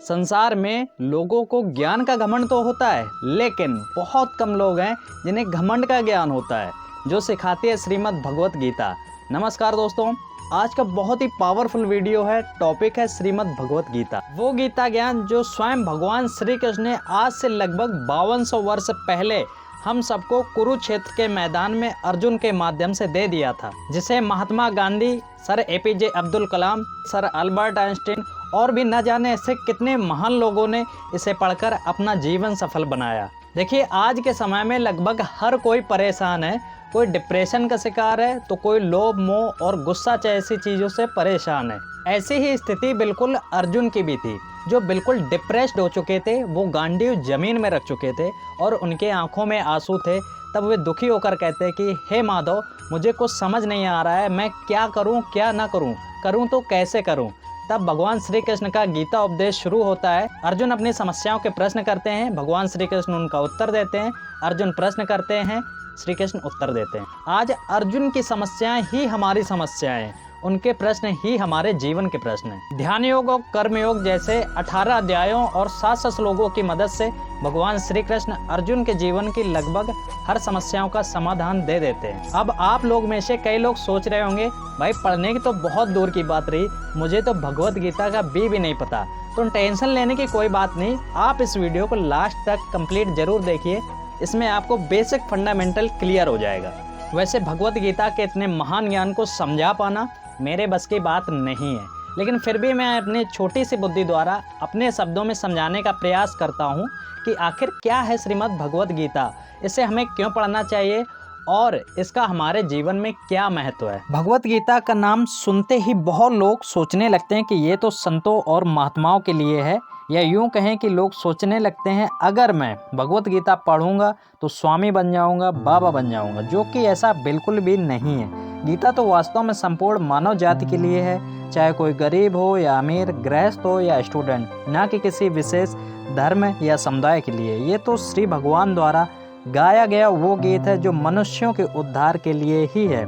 संसार में लोगों को ज्ञान का घमंड तो होता है, लेकिन बहुत कम लोग हैं जिन्हें घमंड का ज्ञान होता है, जो सिखाती है श्रीमद् भगवत गीता। नमस्कार दोस्तों, आज का बहुत ही पावरफुल वीडियो है। टॉपिक है श्रीमद् भगवत गीता, वो गीता ज्ञान जो स्वयं भगवान श्री कृष्ण ने आज से लगभग 5200 वर्ष पहले हम सबको कुरुक्षेत्र के मैदान में अर्जुन के माध्यम से दे दिया था, जिसे Mahatma Gandhi, sir APJ Abdul Kalam, sir Albert Einstein और भी न जाने ऐसे कितने महान लोगों ने इसे पढ़कर अपना जीवन सफल बनाया। देखिए, आज के समय में लगभग हर कोई परेशान है। कोई डिप्रेशन का शिकार है तो कोई लोभ, मोह और गुस्सा जैसी चीज़ों से परेशान है। ऐसी ही स्थिति बिल्कुल अर्जुन की भी थी, जो बिल्कुल डिप्रेस्ड हो चुके थे। वो गांडीव जमीन में रख चुके थे और उनके आंखों में आंसू थे। तब वे दुखी होकर कहते कि हे माधव, मुझे कुछ समझ नहीं आ रहा है, मैं क्या करूं क्या ना करूं तो कैसे करूं। तब भगवान श्री कृष्ण का गीता उपदेश शुरू होता है। अर्जुन अपनी समस्याओं के प्रश्न करते हैं, भगवान श्री कृष्ण उनका उत्तर देते हैं। अर्जुन प्रश्न करते हैं, श्री कृष्ण उत्तर देते हैं। आज अर्जुन की समस्याएं ही हमारी समस्याएं हैं, उनके प्रश्न ही हमारे जीवन के प्रश्न हैं। ध्यान योग और कर्म योग जैसे 18 अध्यायों और 700 श्लोकों की मदद से भगवान श्री कृष्ण अर्जुन के जीवन की लगभग हर समस्याओं का समाधान दे देते हैं। अब आप लोग में से कई लोग सोच रहे होंगे, भाई पढ़ने की तो बहुत दूर की बात रही, मुझे तो भगवत गीता का भी नहीं पता। तो टेंशन लेने की कोई बात नहीं, आप इस वीडियो को लास्ट तक कंप्लीट जरूर देखिए। इसमें आपको बेसिक फंडामेंटल क्लियर हो जाएगा। वैसे भगवत गीता के इतने महान ज्ञान को समझा पाना मेरे बस की बात नहीं है, लेकिन फिर भी मैं अपनी छोटी सी बुद्धि द्वारा अपने शब्दों में समझाने का प्रयास करता हूँ कि आखिर क्या है श्रीमद् भगवत गीता, इसे हमें क्यों पढ़ना चाहिए और इसका हमारे जीवन में क्या महत्व है। भगवत गीता का नाम सुनते ही बहुत लोग सोचने लगते हैं कि ये तो संतों और महात्माओं के लिए है, या यूँ कहें कि लोग सोचने लगते हैं अगर मैं भगवत गीता पढ़ूंगा तो स्वामी बन जाऊंगा, बाबा बन जाऊंगा, जो कि ऐसा बिल्कुल भी नहीं है। गीता तो वास्तव में संपूर्ण मानव जाति के लिए है, चाहे कोई गरीब हो या अमीर, गृहस्थ हो या स्टूडेंट, ना कि किसी विशेष धर्म या समुदाय के लिए। ये तो श्री भगवान द्वारा गाया गया वो गीत है जो मनुष्यों के उद्धार के लिए ही है।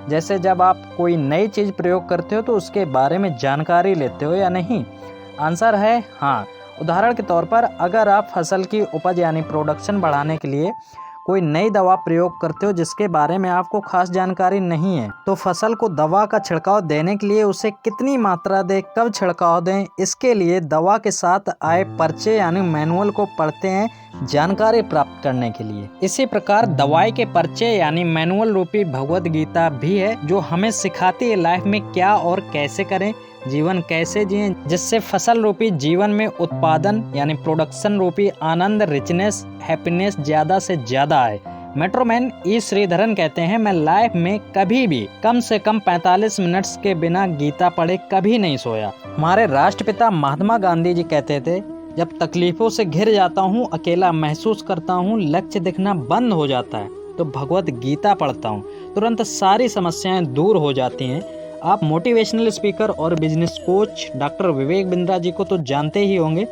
जैसे जब आप कोई नई चीज़ प्रयोग करते हो तो उसके बारे में जानकारी लेते हो या नहीं? आंसर है हाँ। उदाहरण के तौर पर अगर आप फसल की उपज यानी प्रोडक्शन बढ़ाने के लिए कोई नई दवा प्रयोग करते हो जिसके बारे में आपको खास जानकारी नहीं है, तो फसल को दवा का छिड़काव देने के लिए उसे कितनी मात्रा दें, कब छिड़काव दें, इसके लिए दवा के साथ आए पर्चे यानी मैनुअल को पढ़ते हैं जानकारी प्राप्त करने के लिए। इसी प्रकार दवाई के पर्चे यानी मैनुअल रूपी भगवत गीता भी है, जो हमें सिखाती है लाइफ में क्या और कैसे करें, जीवन कैसे जिएं, जिससे फसल रूपी जीवन में उत्पादन यानी प्रोडक्शन रूपी आनंद, रिचनेस, हैप्पीनेस ज्यादा से ज्यादा आए। मेट्रोमैन ई श्रीधरन कहते हैं, मैं लाइफ में कभी भी कम से कम 45 मिनट्स के बिना गीता पढ़े कभी नहीं सोया। हमारे राष्ट्रपिता महात्मा गांधी जी कहते थे, जब तकलीफों से घिर जाता हूँ, अकेला महसूस करता हूँ, लक्ष्य दिखना बंद हो जाता है, तो भगवत गीता पढ़ता हूँ, तुरंत सारी समस्याएं दूर हो जाती हैं। आप मोटिवेशनल स्पीकर और business coach doctor Vivek Bindra ji को तो जानते ही होंगे।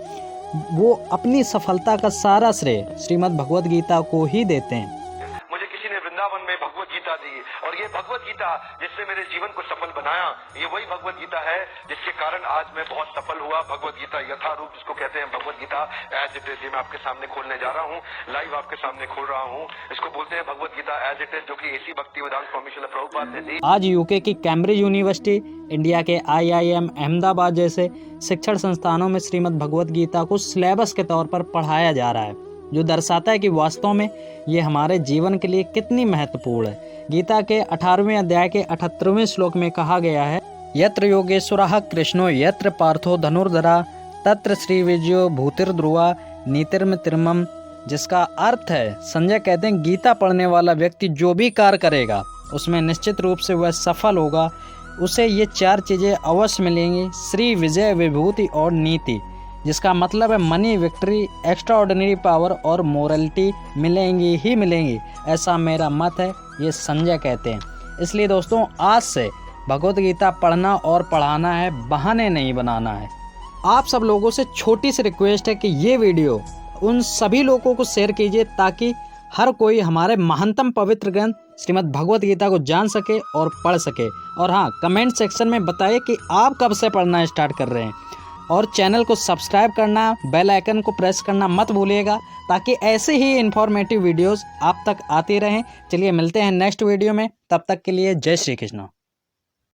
वो अपनी सफलता का सारा श्रेय श्रीमद् भगवत गीता को ही देते हैं। मुझे किसी ने वृंदावन में भगवत गीता दी और ये भगवत गीता जिसने मेरे जीवन को सफल बनाया, ये वही भगवत गीता है जिसके कारण आज मैं बहुत सफल हुआ। भगवत गीता यथारूप जिसको कहते हैं, Bhagavad Gita as it is, मैं आपके सामने खोलने जा रहा हूँ, लाइव आपके सामने खोल रहा हूँ। इसको बोलते हैं Bhagavad Gita as it is, जो कि एसी भक्तिवेदांत स्वामी श्रील प्रभुपाद ने दी। आज यूके की कैम्ब्रिज यूनिवर्सिटी, इंडिया के IIM अहमदाबाद जैसे शिक्षण संस्थानों में श्रीमद् भगवत गीता को सिलेबस के तौर पर पढ़ाया जा रहा है, जो दर्शाता है कि वास्तव में ये हमारे जीवन के लिए कितनी महत्वपूर्ण है। गीता के 18वें अध्याय के 78वें श्लोक में कहा गया है, यत्र योगेश्वरः कृष्णो यत्र पार्थो धनुर्धरा तत्र श्री विजयो भूतिर्ध्रुवा नीतिर्मतिर्मम, जिसका अर्थ है, संजय कहते हैं, गीता पढ़ने वाला व्यक्ति जो भी कार्य करेगा उसमें निश्चित रूप से वह सफल होगा। उसे ये 4 चीज़ें अवश्य मिलेंगी, श्री विजय, विभूति और नीति, जिसका मतलब है money, victory, extra ordinary power और मोरलिटी मिलेंगी ही मिलेंगी। ऐसा मेरा मत है, ये संजय कहते हैं। इसलिए दोस्तों, आज से भगवत गीता पढ़ना और पढ़ाना है, बहाने नहीं बनाना है। आप सब लोगों से छोटी सी रिक्वेस्ट है कि ये वीडियो उन सभी लोगों को शेयर कीजिए ताकि हर कोई हमारे महानतम पवित्र ग्रंथ श्रीमद् भगवत गीता को जान सके और पढ़ सके। और हाँ, कमेंट सेक्शन में बताइए कि आप कब से पढ़ना स्टार्ट कर रहे हैं। और चैनल को सब्सक्राइब करना, बेल आइकन को प्रेस करना मत भूलिएगा, ताकि ऐसे ही इन्फॉर्मेटिव वीडियोस आप तक आती रहें। चलिए मिलते हैं नेक्स्ट वीडियो में, तब तक के लिए जय श्री कृष्ण।